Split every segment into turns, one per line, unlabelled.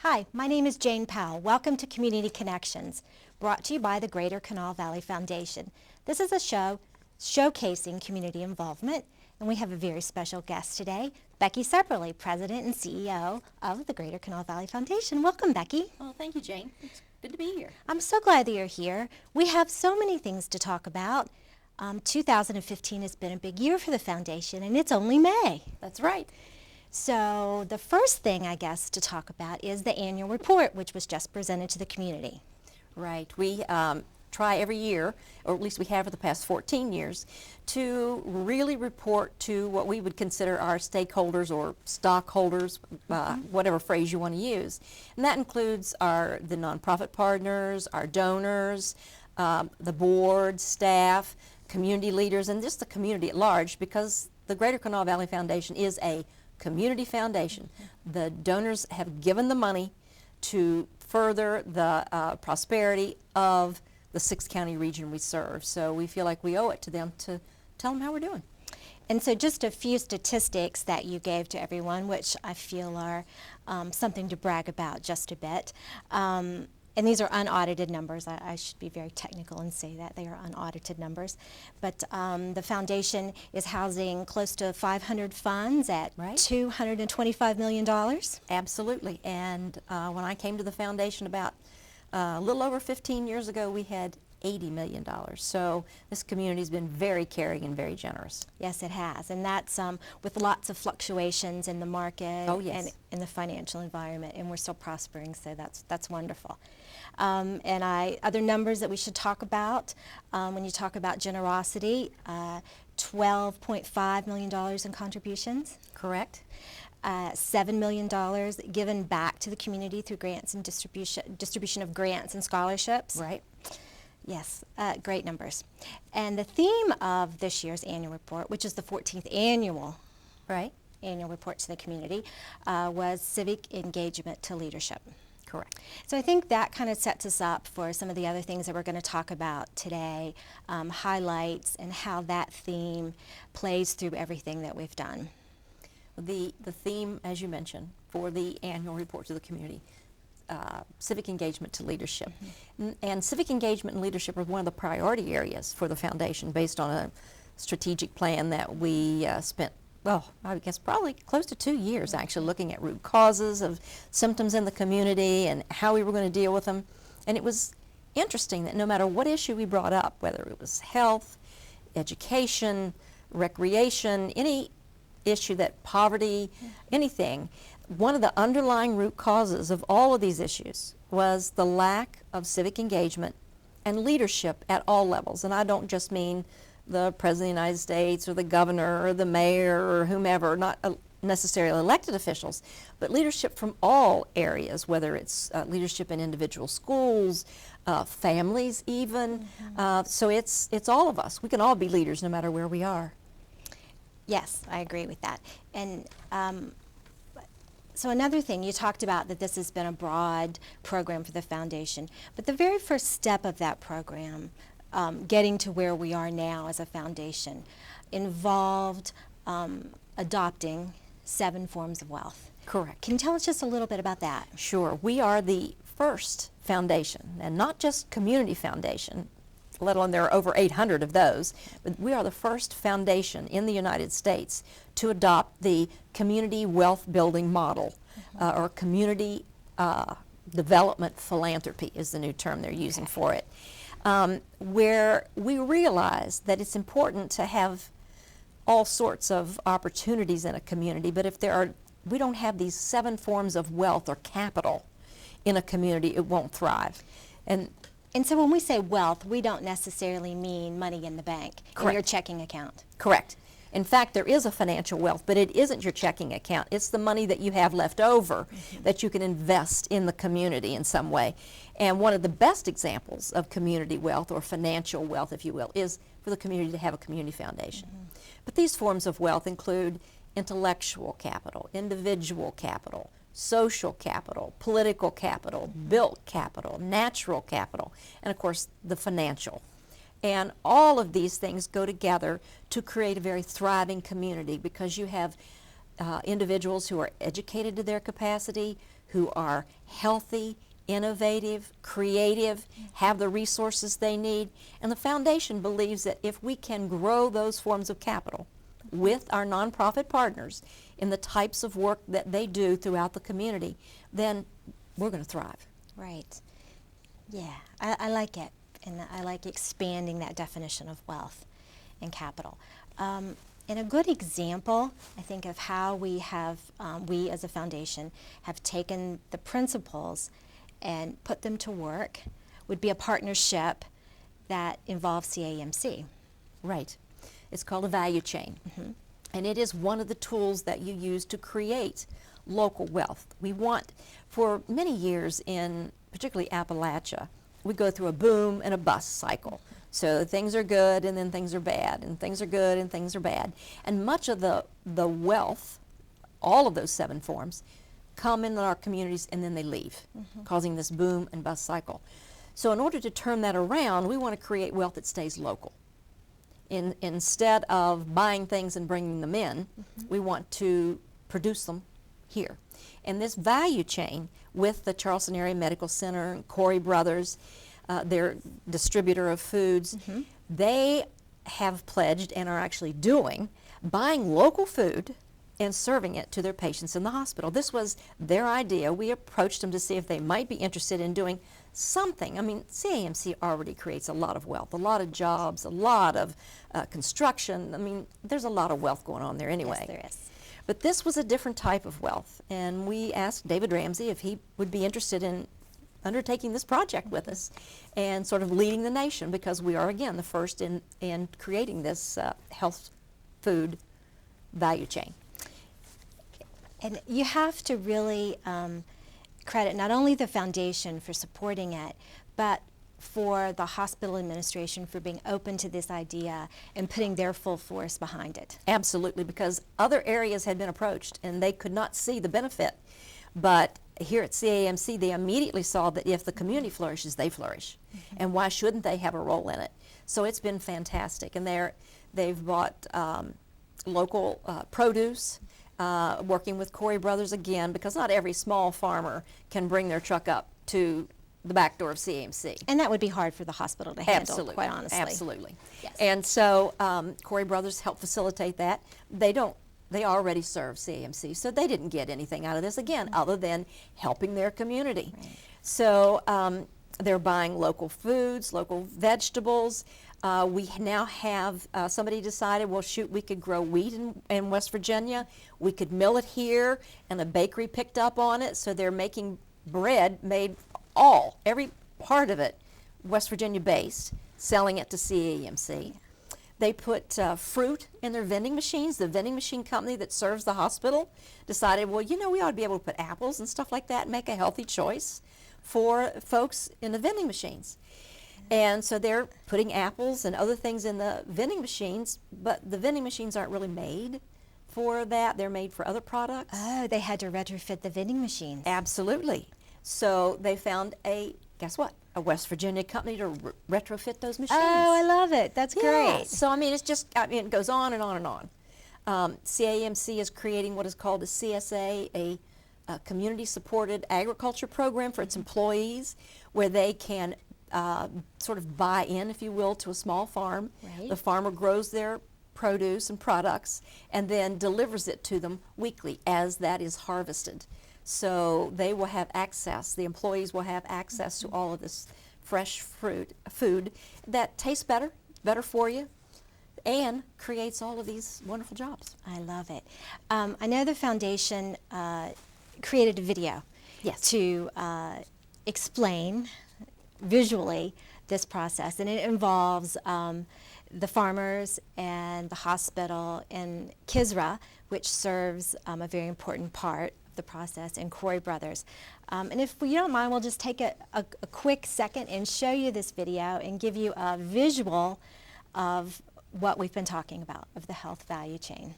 Hi, my name is Jane Powell. Welcome to Community Connections, brought to you by the Greater Kanawha Valley Foundation. This is a show showcasing community involvement, and we have a very special guest today, Becky Ceperley, President and CEO of the Greater Kanawha Valley Foundation. Welcome, Becky.
Well, thank you, Jane. It's good to be here.
I'm so glad that you're here. We have so many things to talk about. 2015 has been a big year for the foundation, and it's only May.
That's right.
So the first thing, I guess, to talk about is the annual report, which was just presented to the community.
Right. We try every year, or at least we have for the past 14 years, to really report to what we would consider our stakeholders or stockholders, whatever phrase you want to use. And that includes the nonprofit partners, our donors, the board, staff, community leaders, and just the community at large, because the Greater Kanawha Valley Foundation is a community foundation. The donors have given the money to further the prosperity of the six-county region we serve. So we feel like we owe it to them to tell them how we're doing.
And so just a few statistics that you gave to everyone, which I feel are something to brag about just a bit. And these are unaudited numbers. I should be very technical and say that they are unaudited numbers. But the foundation is housing close to 500 funds at $225 million.
Absolutely. And when I came to the foundation about a little over 15 years ago, we had $80 million. So this community has been very caring and very generous.
Yes, it has. And that's with lots of fluctuations in the market and in the financial environment. And we're still prospering, so that's wonderful. Other numbers that we should talk about, when you talk about generosity, $12.5 million in contributions.
Correct.
$7 million given back to the community through grants and distribution of grants and scholarships.
Right.
Yes, great numbers. And the theme of this year's annual report, which is the 14th annual report to the community, was civic engagement to leadership.
Correct.
So I think that kind of sets us up for some of the other things that we're going to talk about today, highlights and how that theme plays through everything that we've done.
The theme, as you mentioned, for the annual report to the community, civic engagement to leadership. And civic engagement and leadership are one of the priority areas for the foundation based on a strategic plan that we spent, well, I guess probably close to 2 years actually looking at root causes of symptoms in the community and how we were going to deal with them. And it was interesting that no matter what issue we brought up, whether it was health, education, recreation, any issue that poverty, anything, one of the underlying root causes of all of these issues was the lack of civic engagement and leadership at all levels. And I don't just mean the President of the United States or the governor or the mayor or whomever, not necessarily elected officials, but leadership from all areas, whether it's leadership in individual schools, families even. So it's all of us. We can all be leaders no matter where we are.
Yes, I agree with that. And so another thing, you talked about that this has been a broad program for the foundation, but the very first step of that program, getting to where we are now as a foundation, involved adopting 7 forms of wealth.
Correct.
Can you tell us just a little bit about that?
Sure. We are the first foundation, and not just community foundation, let alone there are over 800 of those, but we are the first foundation in the United States to adopt the community wealth building model, or community development philanthropy is the new term they're using for it, where we realize that it's important to have all sorts of opportunities in a community, but if we don't have these 7 forms of wealth or capital in a community, it won't thrive.
And so when we say wealth, we don't necessarily mean money in the bank, in your checking account.
Correct. In fact, there is a financial wealth, but it isn't your checking account. It's the money that you have left over that you can invest in the community in some way. And one of the best examples of community wealth, or financial wealth, if you will, is for the community to have a community foundation. But these forms of wealth include intellectual capital, individual capital, social capital, political capital, built capital, natural capital, and of course the financial. And all of these things go together to create a very thriving community, because you have individuals who are educated to their capacity, who are healthy, innovative, creative, have the resources they need. And the foundation believes that if we can grow those forms of capital with our nonprofit partners in the types of work that they do throughout the community, then we're going to thrive.
Right. Yeah, I like it, and I like expanding that definition of wealth and capital. And a good example, I think, of how we have, we as a foundation, have taken the principles and put them to work would be a partnership that involves CAMC.
Right. It's called a value chain. And it is one of the tools that you use to create local wealth. We want, for many years in particularly Appalachia, we go through a boom and a bust cycle. So things are good and then things are bad, and things are good and things are bad. And much of the wealth, all of those 7 forms, come in our communities and then they leave, causing this boom and bust cycle. So in order to turn that around, we want to create wealth that stays local. Instead of buying things and bringing them in, we want to produce them here. And this value chain with the Charleston Area Medical Center and Corey Brothers, their distributor of foods, they have pledged and are actually doing buying local food and serving it to their patients in the hospital. This was their idea. We approached them to see if they might be interested in doing something. I mean, CAMC already creates a lot of wealth, a lot of jobs, a lot of construction. I mean, there's a lot of wealth going on there anyway.
Yes, there is.
But this was a different type of wealth, and we asked David Ramsey if he would be interested in undertaking this project with us and sort of leading the nation, because we are, again, the first in creating this health food value chain.
And you have to really credit not only the foundation for supporting it, but for the hospital administration for being open to this idea and putting their full force behind it.
Absolutely, because other areas had been approached and they could not see the benefit. But here at CAMC, they immediately saw that if the community flourishes, they flourish. And why shouldn't they have a role in it? So it's been fantastic. And they've bought local produce, working with Corey Brothers again, because not every small farmer can bring their truck up to the back door of CAMC.
And that would be hard for the hospital to handle,
Absolutely.
quite honestly.
Absolutely.
Yes.
And so Corey Brothers helped facilitate that. They already serve CAMC, so they didn't get anything out of this, again, other than helping their community.
Right.
So they're buying local foods, local vegetables. We now have, somebody decided, well, shoot, we could grow wheat in West Virginia. We could mill it here, and a bakery picked up on it, so they're making bread made every part of it West Virginia based, selling it to CAMC. They put fruit in their vending machines. The vending machine company that serves the hospital decided, well, you know, we ought to be able to put apples and stuff like that and make a healthy choice for folks in the vending machines. And so they're putting apples and other things in the vending machines, but the vending machines aren't really made for that. They're made for other products.
Oh, they had to retrofit the vending machines.
Absolutely. So they found guess what? A West Virginia company to retrofit those machines.
Oh, I love it. That's
Yeah.
great.
So, I mean, it's just, it goes on and on and on. CAMC is creating what is called a CSA, a community-supported agriculture program for its employees, where they can sort of buy in, if you will, to a small farm.
Right.
The farmer grows their produce and products and then delivers it to them weekly as that is harvested. So they will have access, the employees will have access to all of this fresh food that tastes better for you, and creates all of these wonderful jobs.
I love it. I know the foundation created a video to explain visually this process, and it involves the farmers and the hospital in Kisra, which serves a very important part of the process, and Corey Brothers. And if you don't mind, we'll just take a quick second and show you this video and give you a visual of what we've been talking about, of the health value chain.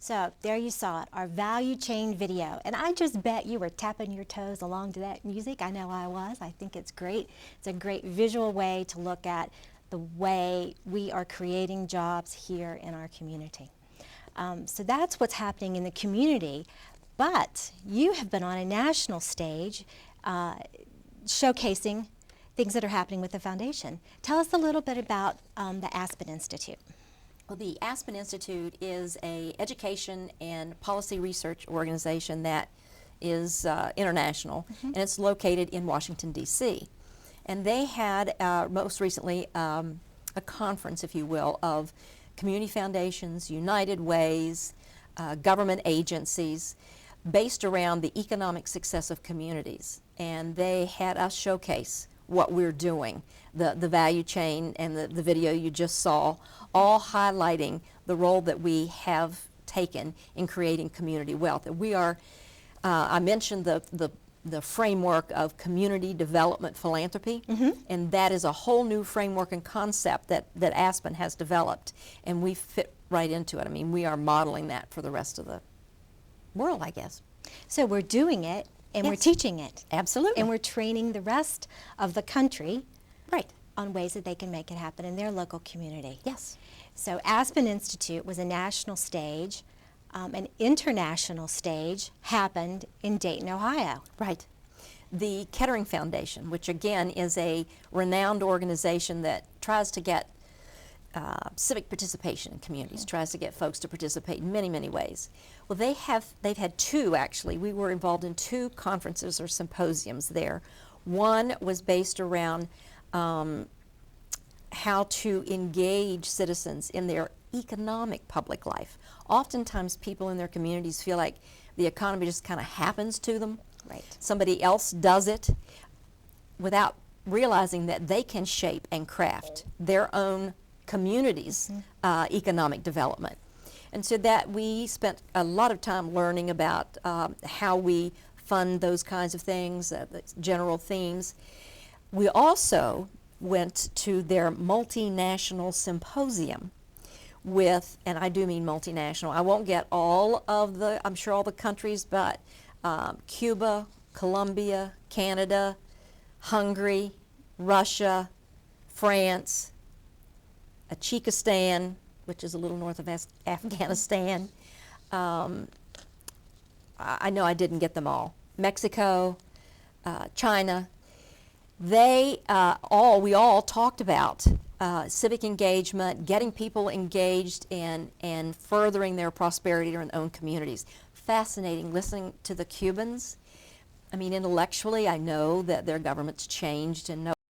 So there you saw it, our value chain video. And I just bet you were tapping your toes along to that music. I know I was. I think it's great. It's a great visual way to look at the way we are creating jobs here in our community. So that's what's happening in the community. But you have been on a national stage showcasing things that are happening with the foundation. Tell us a little bit about the Aspen Institute.
Well, the Aspen Institute is an education and policy research organization that is international, and it's located in Washington, D.C. And they had most recently a conference, if you will, of community foundations, United Ways, government agencies, based around the economic success of communities. And they had us showcase what we're doing, the value chain and the video you just saw, all highlighting the role that we have taken in creating community wealth. And we are, I mentioned the framework of community development philanthropy, and that is a whole new framework and concept that Aspen has developed, and we fit right into it. I mean, we are modeling that for the rest of the world, I guess.
So we're doing it, and we're
Yes.
teaching it.
Absolutely.
And we're training the rest of the country
Right.
on ways that they can make it happen in their local community.
Yes.
So Aspen Institute was a national stage. An international stage happened in Dayton, Ohio.
Right. The Kettering Foundation, which again is a renowned organization that tries to get civic participation in communities, tries to get folks to participate in many, many ways. Well, they've had two, actually. We were involved in two conferences or symposiums there. One was based around how to engage citizens in their economic public life. Oftentimes people in their communities feel like the economy just kind of happens to them.
Right.
Somebody else does it without realizing that they can shape and craft their own community's economic development. And so that we spent a lot of time learning about how we fund those kinds of things, the general themes. We also went to their multinational symposium with, and I do mean multinational, I won't get all of the, I'm sure all the countries, but Cuba, Colombia, Canada, Hungary, Russia, France, Tajikistan, which is a little north of Afghanistan. I know I didn't get them all. Mexico, China. We all talked about civic engagement, getting people engaged and furthering their prosperity in their own communities. Fascinating listening to the Cubans. I mean, intellectually, I know that their government's changed and know